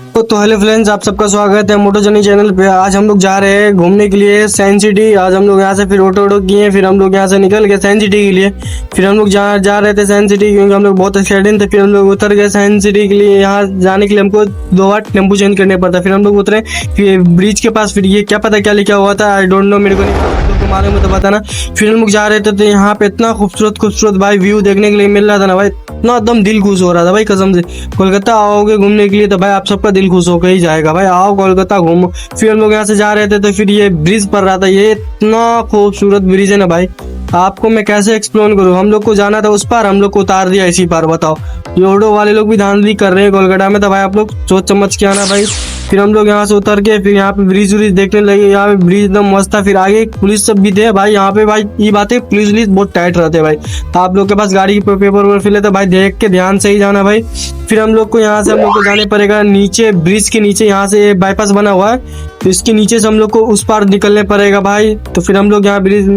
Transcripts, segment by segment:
तो hello friends, आप सबका स्वागत है मोटो जर्नी चैनल पे। आज हम लोग जा रहे हैं घूमने के लिए साइंस सिटी। आज हम लोग यहाँ से फिर ऑटो किए, फिर हम लोग यहाँ से निकल गए साइंस सिटी के लिए। फिर हम लोग जा रहे थे साइंस सिटी क्योंकि हम लोग बहुत एक्साइटेड थे। फिर हम लोग उतर गए साइंस सिटी के लिए। यहाँ जाने के लिए हमको 2 बार टेम्पो चेंज करने पड़ता। फिर हम लोग उतरे फिर ब्रिज के पास। फिर ये क्या पता क्या लिखा हुआ था, आई डोंट नो, मेरे को नहीं मालूम है तो बताना। फिर हम लोग जा रहे थे तो यहाँ पे इतना खूबसूरत भाई व्यू देखने के लिए मिल रहा था ना भाई, इतना एकदम दिल खुश हो रहा था भाई कसम से। कोलकाता आओगे घूमने के लिए तो भाई आप सबका दिल खुश होकर ही जाएगा भाई। आओ कोलकाता घूमो। फिर हम लोग यहाँ से जा रहे थे तो फिर ये ब्रिज पर रहा था। ये इतना खूबसूरत ब्रिज है ना भाई, आपको मैं कैसे एक्सप्लेन करूँ। हम लोग को जाना था उस पार, हम लोग को उतार दिया इसी पार। बताओ, ये ऑटो वाले लोग भी धांधली कर रहे हैं कोलकाता में, तो भाई आप लोग सोच समझ के आना भाई। फिर हम लोग यहाँ से उतर के फिर यहाँ पे ब्रिज देखने लगे। यहाँ पे ब्रिज एकदम मस्त था। फिर आगे पुलिस सब भी थे भाई यहाँ पे। भाई ये बात है, पुलिस बहुत टाइट रहते हैं भाई। तो आप लोग के पास गाड़ी के पेपर फिल है तो भाई देख के ध्यान से ही जाना भाई। फिर हम लोग को यहाँ से हम लोग को जाने पड़ेगा नीचे, ब्रिज के नीचे। यहाँ से बाईपास बना हुआ है तो इसके नीचे से हम लोग को उस पार निकलने पड़ेगा भाई। तो फिर हम लोग यहाँ ब्रिज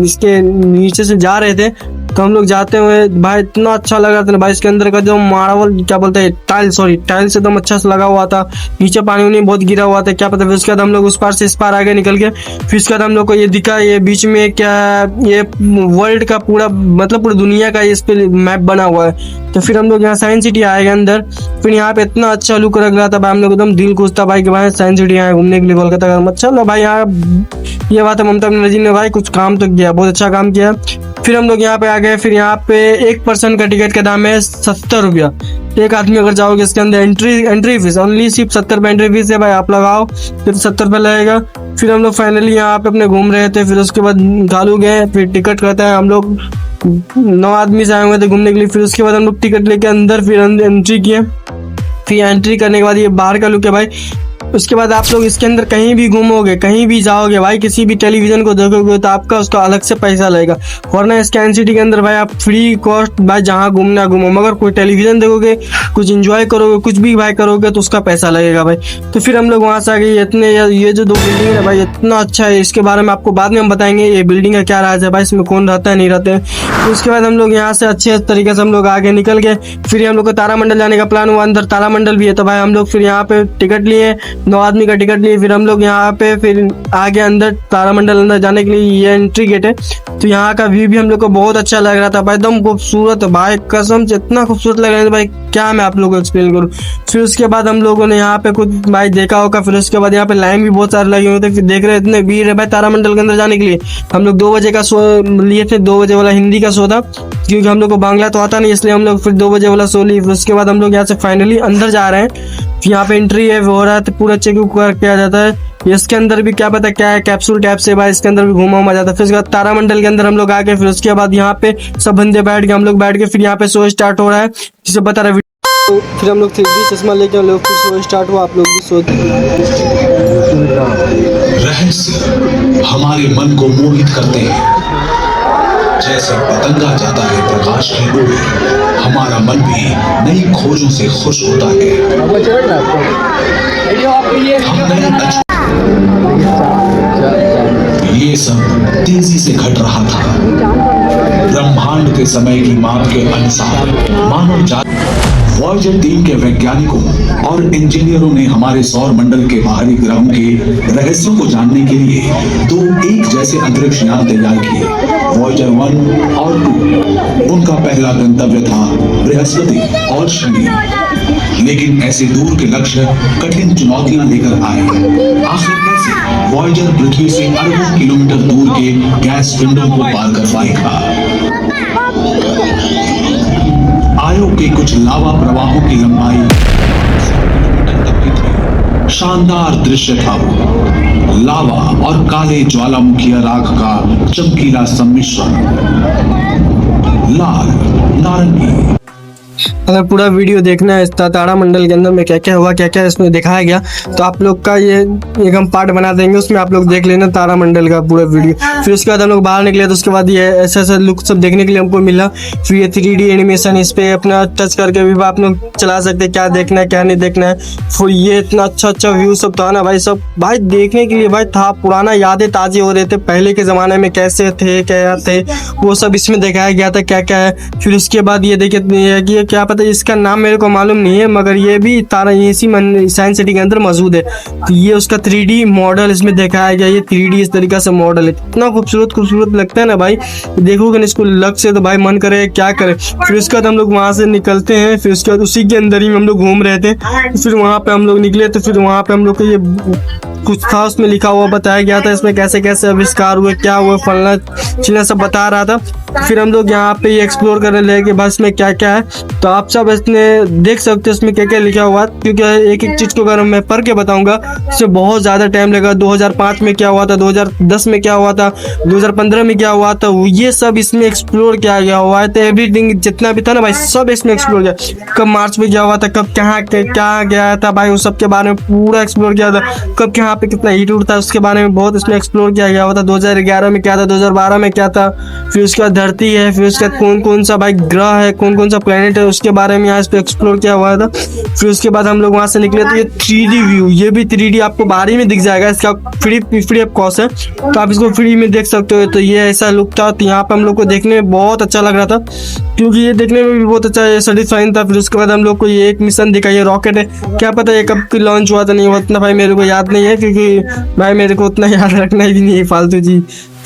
इसके नीचे से जा रहे थे तो हम लोग जाते हुए भाई इतना अच्छा लग रहा था ना भाई। इसके अंदर का जो मार्बल क्या बोलते हैं, टाइल्स एकदम अच्छा से लगा हुआ था। नीचे पानी उनी बहुत गिरा हुआ था क्या पता। फिर उसके बाद हम लोग उस पार से इस पार आगे निकल के फिर उसके बाद हम लोग को ये दिखा, ये बीच में क्या, ये वर्ल्ड का पूरा मतलब पूरी दुनिया का इस पे मैप बना हुआ है। तो फिर हम लोग यहाँ साइंस सिटी आएगा अंदर। फिर यहाँ पे इतना अच्छा लुक लग रहा था भाई, हम लोग एकदम दिल खुश था भाई कि भाई साइंस सिटी आए घूमने के लिए कोलकाता का। चलो भाई यहाँ ये बात है, ममता बनर्जी ने भाई कुछ काम तो किया, बहुत अच्छा काम किया। फिर हम लोग यहाँ पे आ गए। फिर यहाँ पे 1 पर्सन का टिकट का दाम है 70 रुपया। एक आदमी अगर जाओगे इसके अंदर एंट्री फीस ओनली सिर्फ 70 रुपये एंट्री फीस है भाई। आप लगाओ फिर 70 रुपये लगेगा। फिर हम लोग फाइनली यहाँ पे अपने घूम रहे थे। फिर उसके बाद घालू गए, फिर टिकट करते हैं। हम लोग 9 आदमी से आए हुए थे घूमने के लिए। फिर उसके बाद हम लोग टिकट लेके अंदर फिर एंट्री किए। फिर एंट्री करने के बाद ये बाहर का लुक है भाई। उसके बाद आप लोग इसके अंदर कहीं भी घूमोगे, कहीं भी जाओगे भाई, किसी भी टेलीविजन को देखोगे तो आपका उसका अलग से पैसा लगेगा। वरना साइंस सिटी के अंदर भाई आप फ्री कॉस्ट भाई जहाँ घूमना घूमो, मगर कोई टेलीविजन देखोगे, कुछ एंजॉय करोगे, कुछ भी भाई करोगे तो उसका पैसा लगेगा भाई। तो फिर हम लोग वहाँ से आ गए। इतने ये जो 2 बिल्डिंग है भाई इतना अच्छा है, इसके बारे में आपको बाद में हम बताएंगे ये बिल्डिंग का क्या राज है भाई, इसमें कौन रहता है नहीं रहते हैं। तो उसके बाद हम लोग यहाँ से अच्छे तरीके से हम लोग आगे निकल गए। फिर हम लोग को तारामंडल जाने का प्लान हुआ। अंदर तारामंडल भी है तो भाई हम लोग फिर यहाँ पे टिकट लिए, 9 आदमी का टिकट लिए। फिर हम लोग यहाँ पे फिर आगे अंदर तारामंडल अंदर जाने के लिए ये एंट्री गेट है। तो यहाँ का व्यू भी हम लोग को बहुत अच्छा लग रहा था भाई, एकदम खूबसूरत भाई कसम से, इतना खूबसूरत लग रहा था भाई क्या मैं आप लोगों को एक्सप्लेन करूँ। फिर उसके बाद हम लोगों ने यहाँ पे कुछ भाई देखा होगा। फिर उसके बाद यहाँ पे लाइन भी बहुत सारे लगे हुए थे। फिर देख रहे इतने भीड़ है भाई तारामंडल के अंदर जाने के लिए। हम लोग 2 बजे का शो लिए थे, 2 बजे वाला हिंदी का शो था क्योंकि हम लोग को बांग्ला तो आता नहीं, इसलिए हम लोग फिर 2 बजे वाला शो लिए। फिर उसके बाद हम लोग यहाँ से फाइनली अंदर जा रहे हैं। यहाँ पे एंट्री है हो रहा है, पूरा चेक किया जाता है। इसके अंदर भी क्या पता क्या है, कैप्सूल टैप से भाई इसके अंदर भी घूमा जाता है। फिर उसके बाद तारामंडल के अंदर हम लोग आ गए। फिर उसके बाद यहाँ पे सब बंदे बैठ गए, हम लोग बैठ गए। फिर यहाँ पे शो स्टार्ट हो रहा है जिसे बता रहा है। फिर हम लोग 3D चश्मा लेके हम लोग फिर शो स्टार्ट हुआ। आप लोग भी शो रहस्य हमारे मन को मोहित करते हैं। जैसे पतंगा जाता है प्रकाश की ओर, हमारा मन भी नई खोजों से खुश होता है। ये सब तेजी से घट रहा था। ब्रह्मांड के समय की माप के अनुसार मानव जाति वॉयेजर टीम के वैज्ञानिकों और इंजीनियरों ने हमारे सौर मंडल के बाहरी ग्रहों के रहस्यों को जानने के लिए 2 एक जैसे अंतरिक्ष यान तैयार किए, वॉयेजर 1 और 2। उनका पहला गंतव्य था बृहस्पति और शनि, लेकिन ऐसे दूर के लक्ष्य कठिन चुनौतियां लेकर आए। आखिर कैसे वॉयेजर पृथ्वी से अरबों किलोमीटर दूर के गैस पिंडों को पार कर पाएगा। आयो के कुछ लावा प्रवाहों की लंबाई 100 किलोमीटर तक की थी। शानदार दृश्य था वो, लावा और काले ज्वालामुखी राख का चमकीला सम्मिश्रण, लाल नारंगी। अगर पूरा वीडियो देखना है तारामंडल के अंदर में क्या क्या हुआ, क्या क्या इसमें दिखाया गया, तो आप लोग का ये एक हम पार्ट बना देंगे, उसमें आप लोग देख लेना तारामंडल का पूरा वीडियो। फिर उसके बाद हम लोग बाहर निकले तो उसके बाद ये ऐसा ऐसा लुक सब देखने के लिए हमको मिला। फिर ये 3D एनिमेशन, इस पे अपना टच करके भी आप लोग चला सकते हैं, क्या देखना है क्या नहीं देखना है। फिर ये इतना अच्छा व्यू सब था ना भाई, सब भाई देखने के लिए भाई था। पुराना यादें ताज़ी हो रहे थे, पहले के ज़माने में कैसे थे क्या थे वो सब इसमें दिखाया गया था क्या क्या है। फिर उसके बाद ये देखिए कि क्या पता था, इसका नाम मेरे को मालूम नहीं है, मगर ये भी तारा इसी साइंस सिटी के अंदर मौजूद है। तो ये उसका 3D मॉडल इसमें दिखाया गया, ये 3D इस तरीका से मॉडल है, इतना खूबसूरत खूबसूरत लगता है ना भाई, देखोगे ना इसको लग से तो भाई मन करे क्या करे। फिर उसके बाद हम लोग वहाँ से निकलते हैं, फिर उसके बाद उसी के अंदर ही हम लोग घूम रहे थे, फिर वहाँ पे हम लोग निकले, तो फिर वहाँ पे हम लोग को ये कुछ था उसमें लिखा हुआ बताया गया था, इसमें कैसे कैसे आविष्कार हुए, क्या हुआ, फलना चिलना सब बता रहा था। फिर हम लोग यहाँ पे एक्सप्लोर करने लगे कि बस में क्या क्या है, तो आप सब इसमें देख सकते हो इसमें क्या क्या लिखा हुआ है, क्योंकि एक एक चीज को अगर मैं पढ़ के बताऊंगा इसमें बहुत ज्यादा टाइम लगेगा। 2005 में क्या हुआ था, 2010 में क्या हुआ था, 2015 में क्या हुआ था, ये सब इसमें एक्सप्लोर किया गया हुआ है। तो एवरीथिंग जितना भी था ना भाई सब इसमें एक्सप्लोर किया, कब मार्च में क्या हुआ था, कब कहाँ क्या गया था भाई, उस सब के बारे में पूरा एक्सप्लोर किया था, कब यहाँ पे कितना हीट उठता है उसके बारे में बहुत इसमें एक्सप्लोर किया गया हुआ था। 2011 में क्या था, 2012 में क्या था, फिर उसके बाद धरती है, फिर उसके बाद कौन कौन सा भाई ग्रह है, कौन कौन सा प्लेनेट है, उसके बारे में यहाँ इस पे एक्सप्लोर किया हुआ था। फिर उसके बाद हम लोग वहाँ से निकले, तो ये 3D व्यू, ये भी 3D आपको बाहर ही में दिख जाएगा, इसका फ्री ऑफ कॉस्ट है, तो आप इसको फ्री में देख सकते हो। तो ये ऐसा लुक था, तो यहाँ पे हम लोग को देखने में बहुत अच्छा लग रहा था, क्योंकि ये देखने में भी बहुत अच्छा सेटिस्फाइंग था। फिर उसके बाद हम लोग को ये एक मिशन दिखा, ये रॉकेट है, क्या पता ये कब की लॉन्च हुआ था नहीं हुआ, उतना भाई मेरे को याद नहीं है, क्योंकि भाई मेरे को उतना याद रखना ही नहीं है,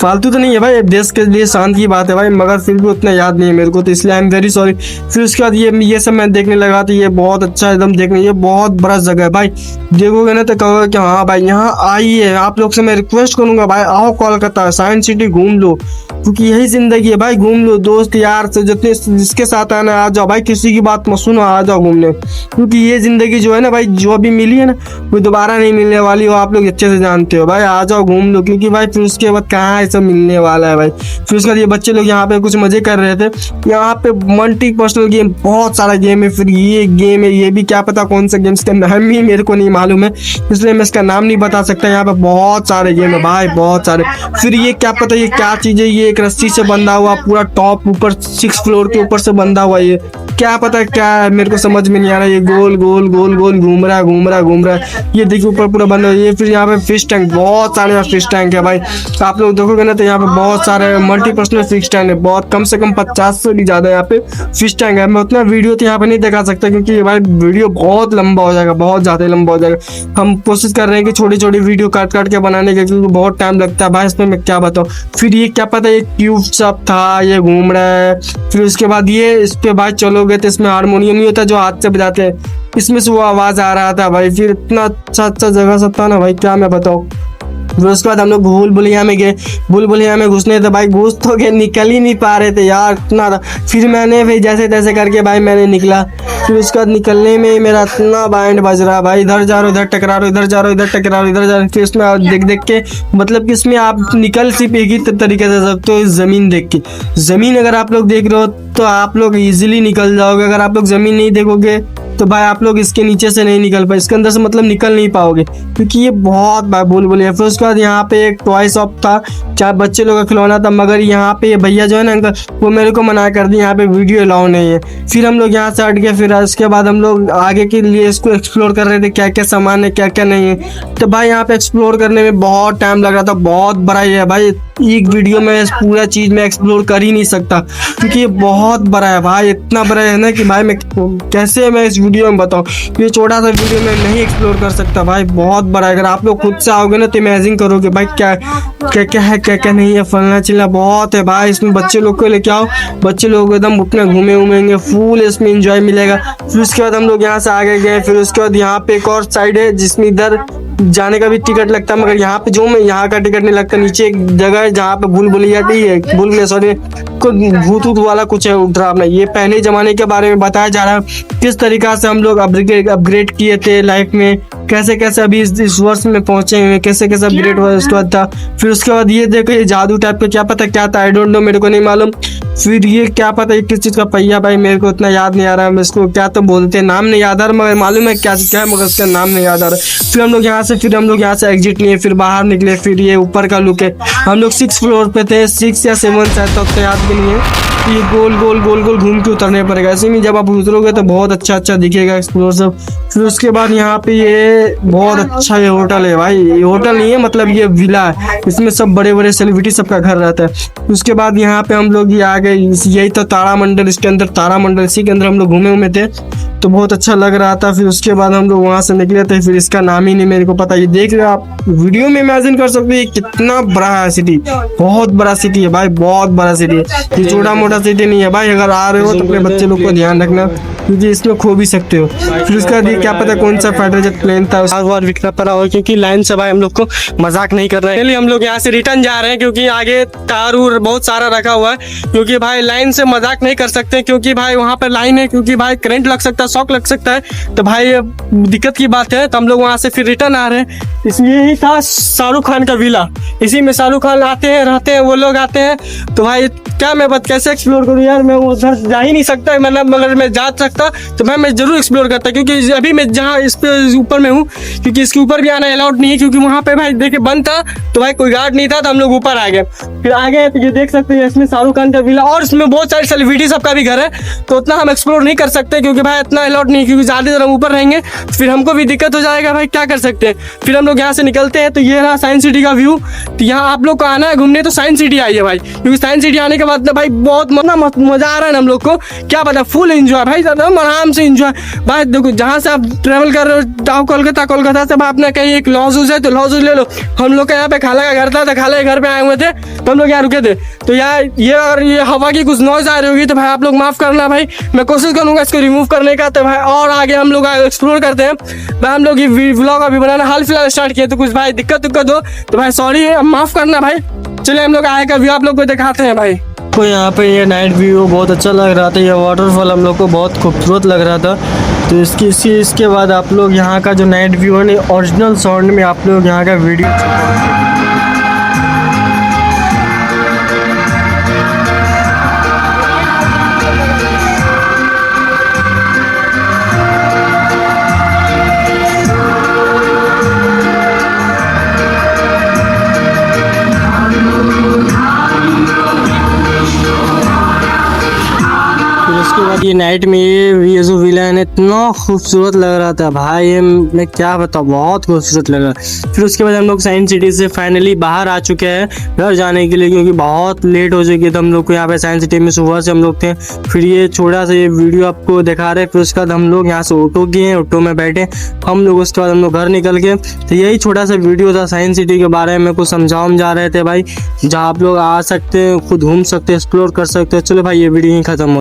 फालतू तो नहीं है भाई, देश के लिए शांत की बात है भाई, मगर फिर भी उतना याद नहीं है मेरे को, तो इसलिए आई एम वेरी सॉरी। फिर उसके बाद ये सब मैं देखने लगा, तो ये बहुत अच्छा एकदम देखने, ये बहुत बड़ा जगह है भाई, देखोगे ना तो कहोगे कि हाँ भाई यहाँ आइए। आप लोग से मैं रिक्वेस्ट करूंगा भाई, आओ कोलकाता साइंस सिटी घूम लो, क्योंकि यही जिंदगी है भाई, घूम लो, दोस्त यार से जितने जिसके साथ आना आ जाओ भाई, किसी की बात मत सुनो, आ जाओ घूमने, क्योंकि ये जिंदगी जो है ना भाई, जो अभी मिली है ना वो दोबारा नहीं मिलने वाली, वो आप लोग अच्छे से जानते हो भाई, आ जाओ घूम लो, क्योंकि भाई फिर उसके बाद कहाँ सब मिलने वाला है भाई। फिर उसके बाद ये बच्चे लोग यहाँ पे कुछ मजे कर रहे थे, यहाँ पे मल्टी पर्सनल गेम बहुत सारा गेम है, फिर ये गेम है, ये भी क्या पता कौन सा गेम, इसका नाम ही मेरे को नहीं मालूम है, इसलिए मैं इसका नाम नहीं बता सकता। यहाँ पे बहुत सारे गेम है भाई, बहुत सारे। फिर ये क्या पता ये क्या चीज है, ये एक रस्सी से बंधा हुआ पूरा टॉप ऊपर 6 फ्लोर के ऊपर से बंधा हुआ, ये क्या पता क्या है, मेरे को समझ में नहीं आ रहा। ये गोल गोल गोल गोल घूम रहा है, ये देखिए ऊपर पूरा बंद है। ये फिर यहाँ पे फिश टैंक, बहुत सारे फिश टैंक है भाई, आप लोग देखोगे ना तो यहाँ पे बहुत सारे मल्टीपर्सनल फिश टैंक है, बहुत कम से कम 50 से भी ज्यादा यहाँ पे फिश टैंक है। मैं उतना वीडियो तो यहाँ पे नहीं दिखा सकता, क्योंकि भाई वीडियो बहुत लंबा हो जाएगा, बहुत ज्यादा लंबा हो जाएगा। हम कोशिश कर रहे हैं कि छोटी छोटी वीडियो काट काट के बनाने के, क्योंकि बहुत टाइम लगता है भाई इसमें, मैं क्या बताऊँ। फिर ये क्या पता ये ट्यूब सब था, ये घूम रहा है। फिर उसके बाद ये इस पे भाई चलोगे तो इसमें हारमोनियम नहीं होता जो हाथ से बजाते हैं, इसमें से वो आवाज आ रहा था भाई। फिर इतना अच्छा जगह सब था ना भाई, क्या मैं बताऊँ। फिर उसके बाद हम लोग भूल भुलैया में गए, भूल भुलैया में घुसने थे भाई, घुस तो गए, निकल ही नहीं पा रहे थे यार, इतना था। फिर मैंने भाई जैसे तैसे करके भाई मैंने निकला। फिर उसके बाद निकलने में मेरा इतना बैंड बज रहा भाई, इधर जा रहा हूँ इधर टकरा रहा हूँ, इधर जा रहा हूँ इधर टकरा रहा हूँ, इधर जा रहा हूँ। फिर इसमें देख देख के मतलब कि इसमें आप निकल सिर्फ एक ही तरीके से सकते हो, जमीन देख के। जमीन अगर आप लोग देख रहे हो तो आप लोग इजीली निकल जाओगे, अगर आप लोग जमीन नहीं देखोगे तो भाई आप लोग इसके नीचे से नहीं निकल पाए, इसके अंदर से मतलब निकल नहीं पाओगे, क्योंकि ये बहुत भाई भूल भुलैया। फिर उसके बाद यहाँ पे एक टॉय शॉप था, चाहे बच्चे लोग का खिलौना था, मगर यहाँ पे ये भैया जो है ना अंकल, वो मेरे को मना कर दी, यहाँ पे वीडियो अलाउ नहीं है। फिर हम लोग यहाँ से हट गए। फिर उसके बाद हम लोग आगे के लिए इसको एक्सप्लोर कर रहे थे, क्या क्या सामान है क्या क्या नहीं है। तो भाई यहाँ पे एक्सप्लोर करने में बहुत टाइम लग रहा था, बहुत बड़ा ही है भाई, एक वीडियो में इस पूरा चीज में एक्सप्लोर कर ही नहीं सकता, क्योंकि ये बहुत बड़ा है भाई, इतना बड़ा है ना कि भाई मैं कैसे मैं इस वीडियो में बताऊं, ये छोटा सा वीडियो में नहीं एक्सप्लोर कर सकता भाई, बहुत बड़ा है। अगर आप लोग खुद से आओगे ना तो इमेजिन करोगे भाई क्या क्या क्या है क्या क्या नहीं है, फलना चिल्ला बहुत है भाई। इसमें बच्चे लोग को लेके आओ, बच्चे लोग एकदम अपने घूमे घूमेंगे, फुल इसमें एंजॉय मिलेगा। फिर उसके बाद हम लोग यहाँ से आगे गए। फिर उसके बाद यहाँ पे एक और साइड है जिसमें इधर जाने का भी टिकट लगता है, मगर यहाँ पे जो मैं यहाँ का टिकट नहीं लगता। नीचे एक जगह है जहाँ पे भूल भुलैया है, भूल भुलैया सॉरी भूत वाला कुछ है ड्रामा। ये पहले जमाने के बारे में बताया जा रहा है, किस तरीका से हम लोग अपग्रेड किए थे लाइफ में, कैसे कैसे अभी इस वर्ष में पहुंचे हुए, कैसे कैसे अपग्रेड हुआ उसके बाद था। फिर उसके बाद ये देखो ये जादू टाइप का क्या पता क्या था, आई डोंट नो, मेरे को नहीं मालूम। फिर ये क्या पता ये किस चीज का पहिया भाई, मेरे को उतना याद नहीं आ रहा है, इसको क्या तो बोलते हैं, नाम नहीं याद आ रहा, मगर मालूम है क्या क्या है, मगर उसका नाम नहीं याद आ रहा। फिर हम लोग यहाँ से एग्जिट लिए, फिर बाहर निकले। फिर ये ऊपर का लुक है, हम लोग 6 फ्लोर पे थे, 6 या 7 शायद, तो याद भी नहीं है। ये गोल गोल गोल गोल घूम के उतरने पड़ेगा। ऐसे में जब आप उतरोगे तो बहुत अच्छा अच्छा दिखेगा एक्सप्लोर सब। फिर उसके बाद यहाँ पे ये बहुत अच्छा ये होटल है भाई, ये होटल नहीं है मतलब ये विला है, इसमें सब बड़े बड़े सेलिब्रिटी सबका घर रहता है। उसके बाद यहाँ पे हम लोग ये आ गए, यही तो तारामंडल, इसके अंदर तारामंडल, इसी के अंदर हम लोग घूमे थे तो बहुत अच्छा लग रहा था। फिर उसके बाद हम लोग वहाँ से निकले थे, फिर इसका नाम ही नहीं मेरे को पता। ये देख रहे हो आप, वीडियो में इमेजिन कर सकते हो ये कितना बड़ा है सिटी, बहुत बड़ा सिटी है भाई, बहुत बड़ा सिटी है। ये छोटा मोटा सिटी नहीं है भाई। अगर आ रहे हो तो अपने बच्चे लोग को ध्यान रखना क्योंकि इसमें खो भी सकते हो। फिर उसका बाद क्या पता कौन सा फाइटर जेट प्लेन था, और विकना पड़ा हो, क्योंकि लाइन से भाई हम लोग को मजाक नहीं कर रहे हैं। चलिए हम लोग यहाँ से रिटर्न जा रहे हैं क्योंकि आगे कार उर बहुत सारा रखा हुआ है, क्योंकि भाई लाइन से मजाक नहीं कर सकते क्योंकि भाई वहाँ पर लाइन है, क्योंकि भाई करंट लग सकता है, शॉक लग सकता है, तो भाई दिक्कत की बात है। तो हम लोग वहाँ से फिर रिटर्न आ रहे हैं। इसमें ही था शाहरुख खान का विला, इसी में शाहरुख खान आते हैं, रहते हैं, वो लोग आते हैं। तो भाई क्या मैं बात कैसे एक्सप्लोर करूँ यार, मैं उधर जा ही नहीं सकता, मतलब मगर मैं जा सकता तो मैं जरूर एक्सप्लोर करता, क्योंकि अभी मैं जहाँ इस पे ऊपर में हूँ, क्योंकि इसके ऊपर भी आना अलाउड नहीं है, क्योंकि वहाँ पे भाई देखे बंद था तो भाई कोई गार्ड नहीं था, तो हम लोग ऊपर आ गए। फिर आ गए तो ये देख सकते हैं इसमें शाहरुख खान का विला, और इसमें बहुत सारी सेलिब्रिटी सबका भी घर है, तो उतना हम एक्सप्लोर नहीं कर सकते क्योंकि भाई इतना अलाउड नहीं है, क्योंकि ज़्यादा देर हम ऊपर रहेंगे फिर हमको भी दिक्कत हो जाएगा भाई, क्या कर सकते हैं। फिर हम लोग यहाँ से निकलते हैं, तो ये रहा साइंस सिटी का व्यू। तो यहाँ आप लोग को आना है घूमने तो साइंस सिटी आइए भाई, क्योंकि साइंस सिटी आने के बाद भाई बहुत मजा आ रहा है ना हम लोग को, क्या पता फुल एंजॉय भाई, आराम से एंजॉय भाई। देखो जहाँ से आप ट्रेवल कर रहे हो कोलकाता से आपने कहीं एक लॉज है तो लॉज ले लो। हम लोग का यहाँ पे खाला का घर था, तो खाला के घर पे आए हुए थे, तो हम लोग यहाँ रुके थे। तो यार ये अगर ये हवा की कुछ नॉइज आ रही होगी तो भाई आप लोग माफ करना भाई, मैं कोशिश करूंगा इसको रिमूव करने का। तो भाई और आगे हम लोग एक्सप्लोर करते हैं भाई, हम लोग ये व्लॉग अभी बनाना हाल फिलहाल स्टार्ट किए, तो कुछ भाई दिक्कत हो तो भाई सॉरी, माफ करना भाई। चलिए हम लोग आए का व्यू आप लोग को दिखाते हैं भाई। तो यहाँ पे ये नाइट व्यू बहुत अच्छा लग रहा था, ये वाटरफॉल हम लोग को बहुत खूबसूरत लग रहा था। तो इसके बाद आप लोग यहाँ का जो नाइट व्यू है ओरिजिनल साउंड में आप लोग यहाँ का वीडियो उसके बाद ये नाइट में ये जो विलन है इतना खूबसूरत लग रहा था भाई, ये मैं क्या बताऊँ, बहुत खूबसूरत लग रहा। फिर उसके बाद हम लोग साइंस सिटी से फाइनली बाहर आ चुके हैं घर जाने के लिए, क्योंकि बहुत लेट हो चुकी है। तो हम लोग को यहाँ पे साइंस सिटी में सुबह से हम लोग थे। फिर ये छोटा सा ये वीडियो आपको दिखा रहे हैं। फिर उसके बाद हम लोग यहाँ से ऑटो किए, ऑटो में बैठे हम लोग। उसके बाद हम लोग घर निकल गए। तो यही छोटा सा वीडियो था साइंस सिटी के बारे में, कुछ समझाओ जा रहे थे भाई, जहाँ आप लोग आ सकते हैं, खुद घूम सकते हैं, एक्सप्लोर कर सकते हैं। चलो भाई ये वीडियो ही खत्म हो।